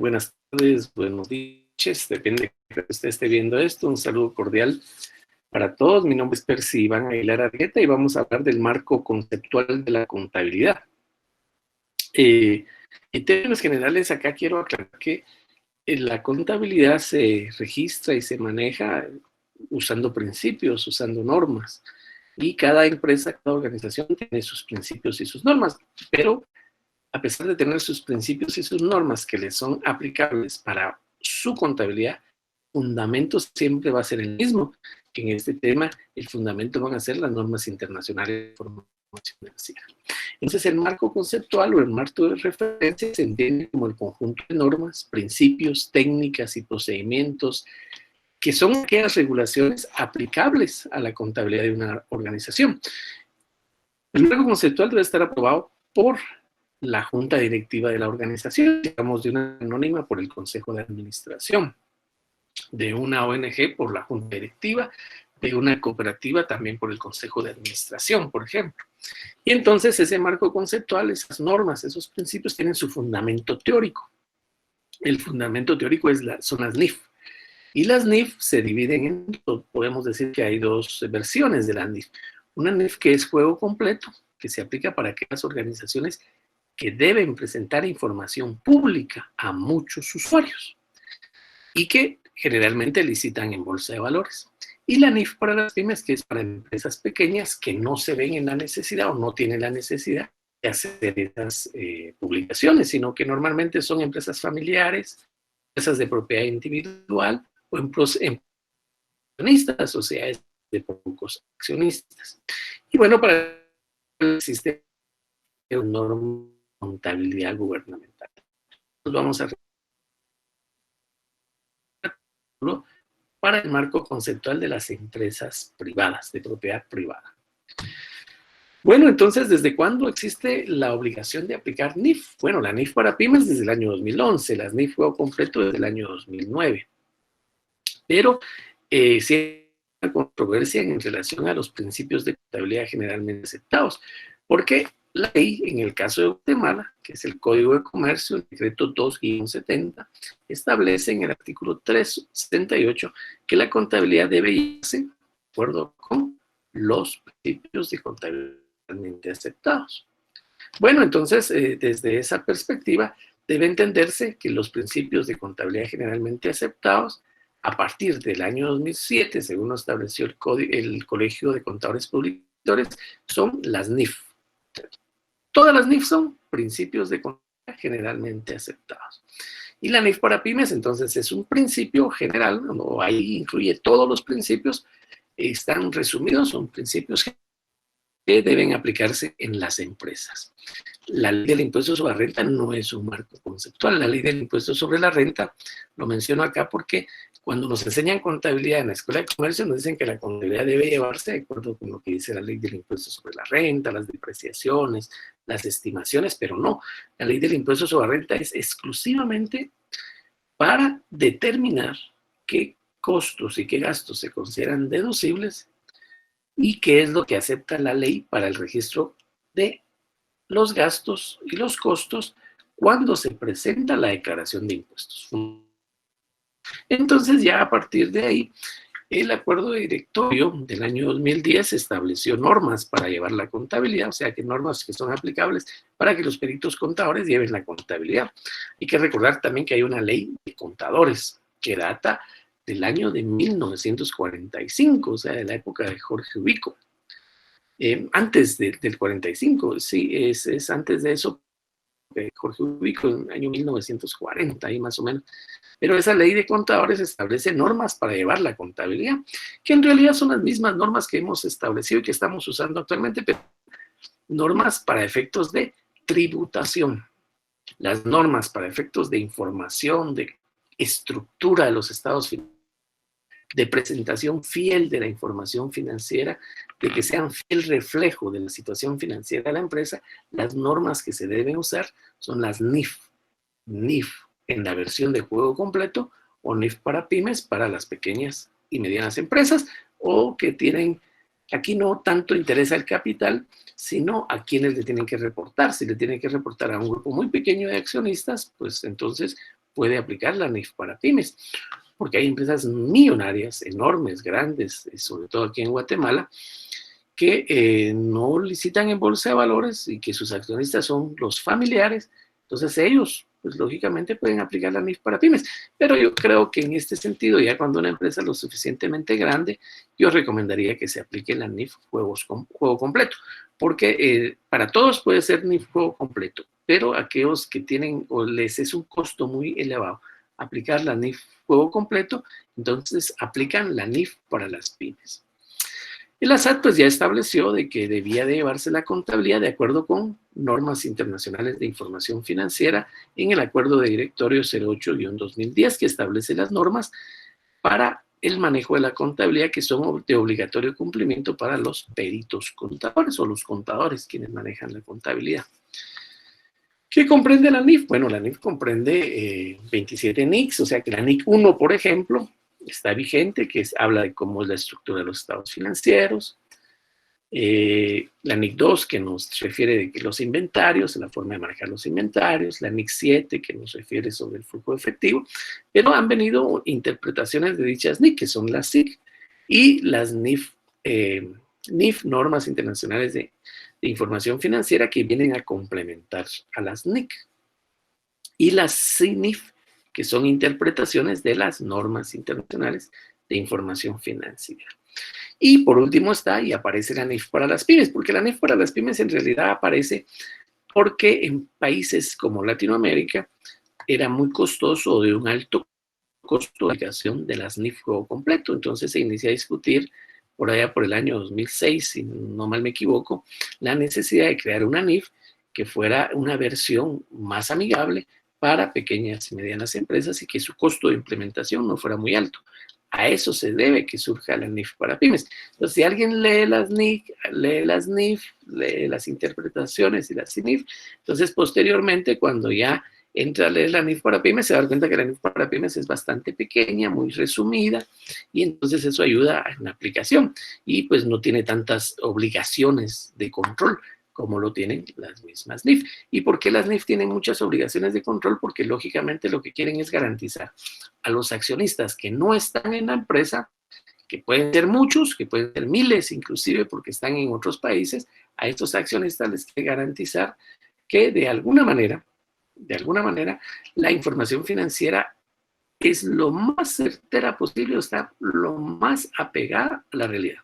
Buenas tardes, buenos días, depende de que usted esté viendo esto. Un saludo cordial para todos. Mi nombre es Percy Iván Aguilar Argueta y vamos a hablar del marco conceptual de la contabilidad. En términos generales, acá quiero aclarar que la contabilidad se registra y se maneja usando principios, usando normas. Y cada empresa, cada organización tiene sus principios y sus normas, pero a pesar de tener sus principios y sus normas que les son aplicables para su contabilidad, el fundamento siempre va a ser el mismo. Que en este tema, el fundamento van a ser las normas internacionales de información financiera. Entonces, el marco conceptual o el marco de referencia se entiende como el conjunto de normas, principios, técnicas y procedimientos que son aquellas regulaciones aplicables a la contabilidad de una organización. El marco conceptual debe estar aprobado por la junta directiva de la organización, digamos de una anónima por el consejo de administración, de una ONG por la junta directiva, de una cooperativa también por el consejo de administración, por ejemplo. Y entonces ese marco conceptual, esas normas, esos principios tienen su fundamento teórico. El fundamento teórico son las NIF. Y las NIF se dividen en, podemos decir que hay dos versiones de la NIF. Una NIF que es juego completo, que se aplica para aquellas organizaciones que deben presentar información pública a muchos usuarios y que generalmente licitan en bolsa de valores. Y la NIF para las pymes, que es para empresas pequeñas que no se ven en la necesidad o no tienen la necesidad de hacer esas publicaciones, sino que normalmente son empresas familiares, empresas de propiedad individual o accionistas, sociedades de pocos accionistas. Y bueno, para existe una norma de contabilidad gubernamental. Nos vamos a para el marco conceptual de las empresas privadas, de propiedad privada. Bueno, entonces, ¿desde cuándo existe la obligación de aplicar NIF? Bueno, la NIF para pymes desde el año 2011, las NIF juego completo desde el año 2009. Pero sí hay una controversia en relación a los principios de contabilidad generalmente aceptados, porque la ley, en el caso de Guatemala, que es el Código de Comercio, el decreto 2-70, establece en el artículo 378 que la contabilidad debe irse de acuerdo con los principios de contabilidad generalmente aceptados. Bueno, entonces, desde esa perspectiva, debe entenderse que los principios de contabilidad generalmente aceptados, a partir del año 2007, según lo estableció el Colegio de Contadores Públicos, son las NIF. Todas las NIF son principios de contabilidad generalmente aceptados. Y la NIF para pymes, entonces, es un principio general, ¿no? Ahí incluye todos los principios, están resumidos, son principios que deben aplicarse en las empresas. La ley del impuesto sobre la renta no es un marco conceptual. La ley del impuesto sobre la renta, lo menciono acá porque cuando nos enseñan contabilidad en la Escuela de Comercio, nos dicen que la contabilidad debe llevarse de acuerdo con lo que dice la ley del impuesto sobre la renta, las depreciaciones, las estimaciones, pero no. La ley del impuesto sobre la renta es exclusivamente para determinar qué costos y qué gastos se consideran deducibles y qué es lo que acepta la ley para el registro de los gastos y los costos cuando se presenta la declaración de impuestos. Entonces, ya a partir de ahí, el acuerdo de directorio del año 2010 estableció normas para llevar la contabilidad, o sea, que normas que son aplicables para que los peritos contadores lleven la contabilidad. Hay que recordar también que hay una ley de contadores que data del año de 1945, o sea, de la época de Jorge Ubico. Antes del 45, sí, es antes de eso, Jorge Ubico en el año 1940, ahí más o menos. Pero esa ley de contadores establece normas para llevar la contabilidad, que en realidad son las mismas normas que hemos establecido y que estamos usando actualmente, pero normas para efectos de tributación. Las normas para efectos de información, de estructura de los estados financieros, de presentación fiel de la información financiera, de que sean fiel reflejo de la situación financiera de la empresa, las normas que se deben usar son las NIF. NIF en la versión de juego completo o NIF para pymes, para las pequeñas y medianas empresas, o que tienen, aquí no tanto interesa el capital, sino a quienes le tienen que reportar. Si le tienen que reportar a un grupo muy pequeño de accionistas, pues entonces puede aplicar la NIF para pymes, porque hay empresas millonarias, enormes, grandes, sobre todo aquí en Guatemala, que no licitan en bolsa de valores y que sus accionistas son los familiares. Entonces ellos, pues lógicamente pueden aplicar la NIF para pymes. Pero yo creo que en este sentido, ya cuando una empresa es lo suficientemente grande, yo recomendaría que se aplique la NIF juego completo. Porque para todos puede ser NIF juego completo, pero aquellos que tienen o les es un costo muy elevado aplicar la NIF juego completo, entonces aplican la NIF para las pymes. El ASAT pues ya estableció de que debía de llevarse la contabilidad de acuerdo con normas internacionales de información financiera en el Acuerdo de Directorio 08-2010 que establece las normas para el manejo de la contabilidad que son de obligatorio cumplimiento para los peritos contadores o los contadores quienes manejan la contabilidad. ¿Qué comprende la NIF? Bueno, la NIF comprende 27 NICs, o sea que la NIC 1, por ejemplo, está vigente, que habla de cómo es la estructura de los estados financieros. La NIC 2, que nos refiere de que los inventarios, la forma de manejar los inventarios. La NIC 7, que nos refiere sobre el flujo efectivo. Pero han venido interpretaciones de dichas NIC, que son las SIC, y las NIF, normas internacionales de información financiera, que vienen a complementar a las NIC. Y las CINIF, que son interpretaciones de las normas internacionales de información financiera. Y por último está y aparece la NIF para las pymes, porque la NIF para las pymes en realidad aparece porque en países como Latinoamérica era muy costoso o de un alto costo de aplicación de las NIF juego completo. Entonces se inicia a discutir por allá por el año 2006, si no mal me equivoco, la necesidad de crear una NIF que fuera una versión más amigable para pequeñas y medianas empresas y que su costo de implementación no fuera muy alto. A eso se debe que surja la NIF para pymes. Entonces, si alguien lee las NIF, lee las interpretaciones y las CINIF, entonces posteriormente cuando ya entra a leer la NIF para pymes, se da cuenta que la NIF para pymes es bastante pequeña, muy resumida, y entonces eso ayuda en la aplicación. Y pues no tiene tantas obligaciones de control como lo tienen las mismas NIF. ¿Y por qué las NIF tienen muchas obligaciones de control? Porque lógicamente lo que quieren es garantizar a los accionistas que no están en la empresa, que pueden ser muchos, que pueden ser miles inclusive porque están en otros países, a estos accionistas les quiere garantizar que de alguna manera, la información financiera es lo más certera posible, o está lo más apegada a la realidad.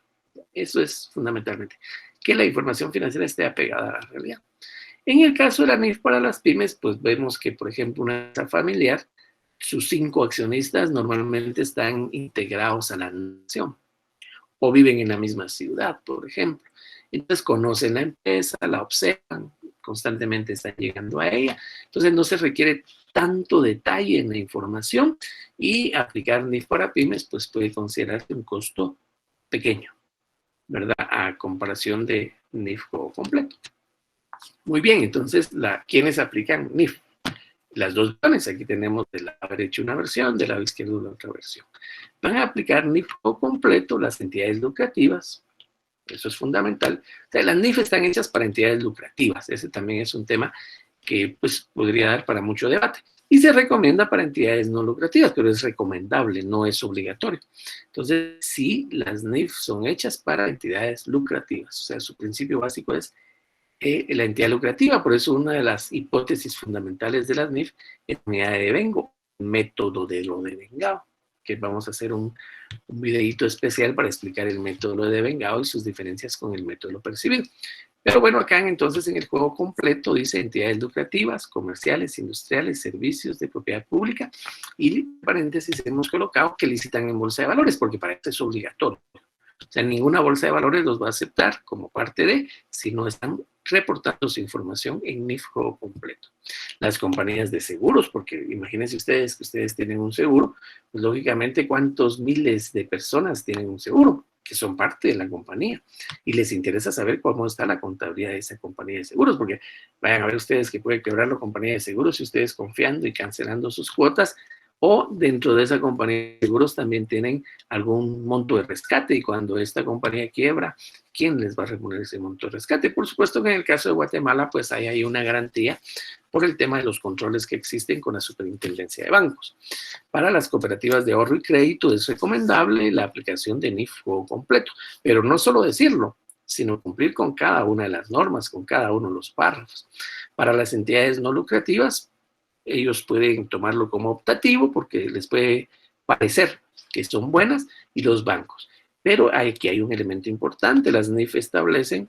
Eso es fundamentalmente, que la información financiera esté apegada a la realidad. En el caso de la NIF para las pymes, pues vemos que, por ejemplo, una empresa familiar, sus 5 accionistas normalmente están integrados a la nación o viven en la misma ciudad, por ejemplo. Entonces conocen la empresa, la observan, constantemente están llegando a ella. Entonces no se requiere tanto detalle en la información y aplicar NIF para pymes pues puede considerarse un costo pequeño, ¿verdad? A comparación de NIF completo. Muy bien, entonces, ¿quiénes aplican NIF? Las dos versiones, aquí tenemos del lado derecho una versión, del lado izquierdo la otra versión. Van a aplicar NIF completo las entidades lucrativas, eso es fundamental. O sea, las NIF están hechas para entidades lucrativas, ese también es un tema que pues podría dar para mucho debate. Y se recomienda para entidades no lucrativas, pero es recomendable, no es obligatorio. Entonces, sí, las NIF son hechas para entidades lucrativas, o sea, su principio básico es la entidad lucrativa, por eso una de las hipótesis fundamentales de las NIF es la unidad de devengo, método de lo devengado, que vamos a hacer un videíto especial para explicar el método de devengado y sus diferencias con el método de lo percibido. Pero bueno, acá entonces en el juego completo dice entidades lucrativas, comerciales, industriales, servicios de propiedad pública y paréntesis hemos colocado que licitan en bolsa de valores porque para esto es obligatorio. O sea, ninguna bolsa de valores los va a aceptar como parte de si no están reportando su información en NIF juego completo. Las compañías de seguros, porque imagínense ustedes que ustedes tienen un seguro, pues lógicamente cuántos miles de personas tienen un seguro que son parte de la compañía y les interesa saber cómo está la contabilidad de esa compañía de seguros, porque vayan a ver ustedes que puede quebrar la compañía de seguros si ustedes confiando y cancelando sus cuotas, o dentro de esa compañía de seguros también tienen algún monto de rescate y cuando esta compañía quiebra, ¿quién les va a reponer ese monto de rescate? Por supuesto que en el caso de Guatemala, pues ahí hay una garantía por el tema de los controles que existen con la superintendencia de bancos. Para las cooperativas de ahorro y crédito es recomendable la aplicación de NIF juego completo, pero no solo decirlo, sino cumplir con cada una de las normas, con cada uno de los párrafos. Para las entidades no lucrativas, ellos pueden tomarlo como optativo porque les puede parecer que son buenas, y los bancos. Pero aquí hay un elemento importante, las NIF establecen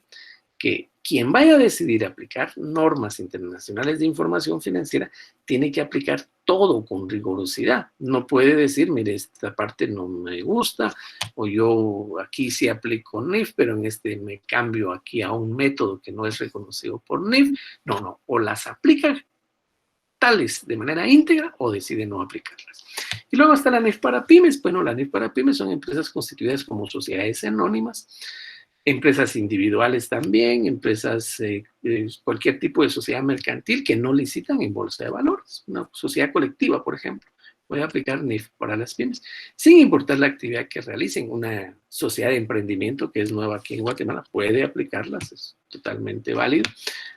que quien vaya a decidir aplicar normas internacionales de información financiera tiene que aplicar todo con rigurosidad. No puede decir, mire, esta parte no me gusta, o yo aquí sí aplico NIF, pero en este me cambio aquí a un método que no es reconocido por NIF. No, o las aplica tales de manera íntegra o decide no aplicarlas. Y luego está la NIF para pymes. Bueno, la NIF para pymes son empresas constituidas como sociedades anónimas, empresas individuales también, empresas, cualquier tipo de sociedad mercantil que no licitan en bolsa de valores. Una sociedad colectiva, por ejemplo, puede aplicar NIF para las pymes, sin importar la actividad que realicen. Una sociedad de emprendimiento que es nueva aquí en Guatemala puede aplicarlas, es totalmente válido.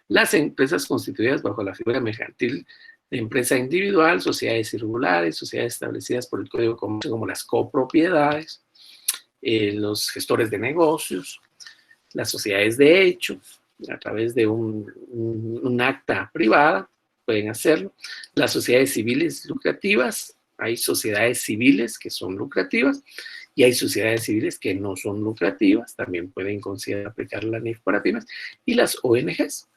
Las empresas constituidas bajo la figura mercantil de empresa individual, sociedades irregulares, sociedades establecidas por el Código de Comercio como las copropiedades, los gestores de negocios, las sociedades de hecho, a través de un acta privada, pueden hacerlo. Las sociedades civiles lucrativas, hay sociedades civiles que son lucrativas y hay sociedades civiles que no son lucrativas, también pueden considerar aplicar la NIF para pymes, y las ONGs.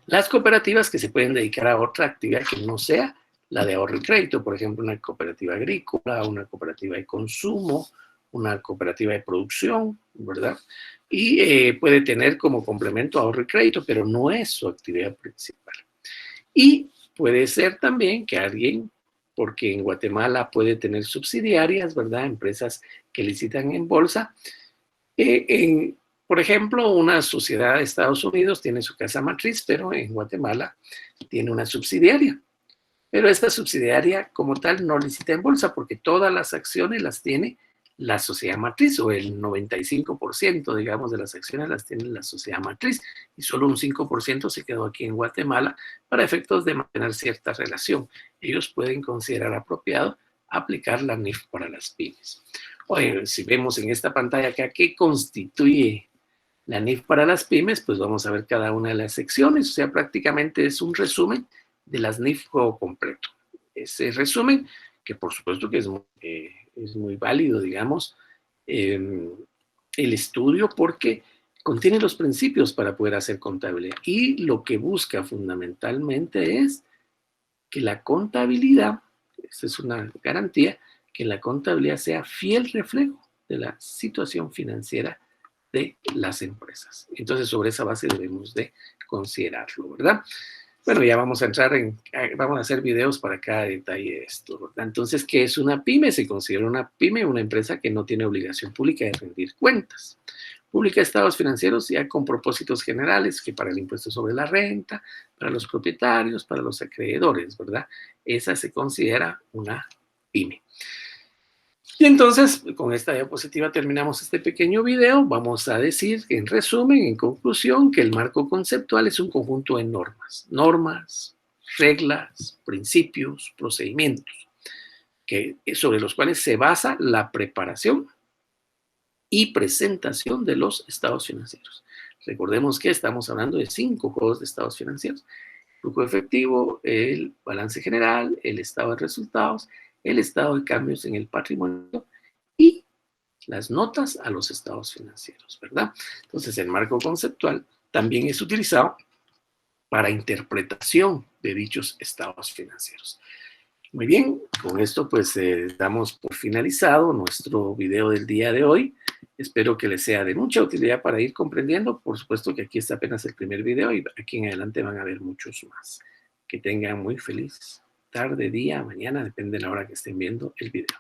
Las cooperativas que se pueden dedicar a otra actividad que no sea la de ahorro y crédito, por ejemplo, una cooperativa agrícola, una cooperativa de consumo, una cooperativa de producción, ¿verdad? Y puede tener como complemento ahorro y crédito, pero no es su actividad principal. Y puede ser también que alguien, porque en Guatemala puede tener subsidiarias, ¿verdad? Empresas que licitan en bolsa. Por ejemplo, una sociedad de Estados Unidos tiene su casa matriz, pero en Guatemala tiene una subsidiaria. Pero esta subsidiaria como tal no licita en bolsa porque todas las acciones las tiene la sociedad matriz, o el 95%, digamos, de las acciones las tiene la sociedad matriz, y solo un 5% se quedó aquí en Guatemala para efectos de mantener cierta relación. Ellos pueden considerar apropiado aplicar la NIF para las pymes. Oye, si vemos en esta pantalla acá qué constituye la NIF para las pymes, pues vamos a ver cada una de las secciones, o sea, prácticamente es un resumen de las NIF juego completo. Ese resumen, que por supuesto que es muy válido, digamos, el estudio, porque contiene los principios para poder hacer contabilidad, y lo que busca fundamentalmente es que la contabilidad, esta es una garantía, que la contabilidad sea fiel reflejo de la situación financiera de las empresas. Entonces, sobre esa base debemos de considerarlo, ¿verdad? Bueno, ya vamos a entrar vamos a hacer videos para cada detalle de esto, ¿verdad? Entonces, ¿qué es una pyme? Se considera una pyme una empresa que no tiene obligación pública de rendir cuentas. Publica estados financieros ya con propósitos generales, que para el impuesto sobre la renta, para los propietarios, para los acreedores, ¿verdad? Esa se considera una pyme. Y entonces, con esta diapositiva terminamos este pequeño video. Vamos a decir, en resumen, en conclusión, que el marco conceptual es un conjunto de normas, reglas, principios, procedimientos, sobre los cuales se basa la preparación y presentación de los estados financieros. Recordemos que estamos hablando de 5 juegos de estados financieros: flujo efectivo, el balance general, el estado de resultados, el estado de cambios en el patrimonio y las notas a los estados financieros, ¿verdad? Entonces, el marco conceptual también es utilizado para interpretación de dichos estados financieros. Muy bien, con esto pues damos por finalizado nuestro video del día de hoy. Espero que les sea de mucha utilidad para ir comprendiendo. Por supuesto que aquí está apenas el primer video y aquí en adelante van a haber muchos más. Que tengan muy feliz tarde, día, mañana, depende de la hora que estén viendo el video.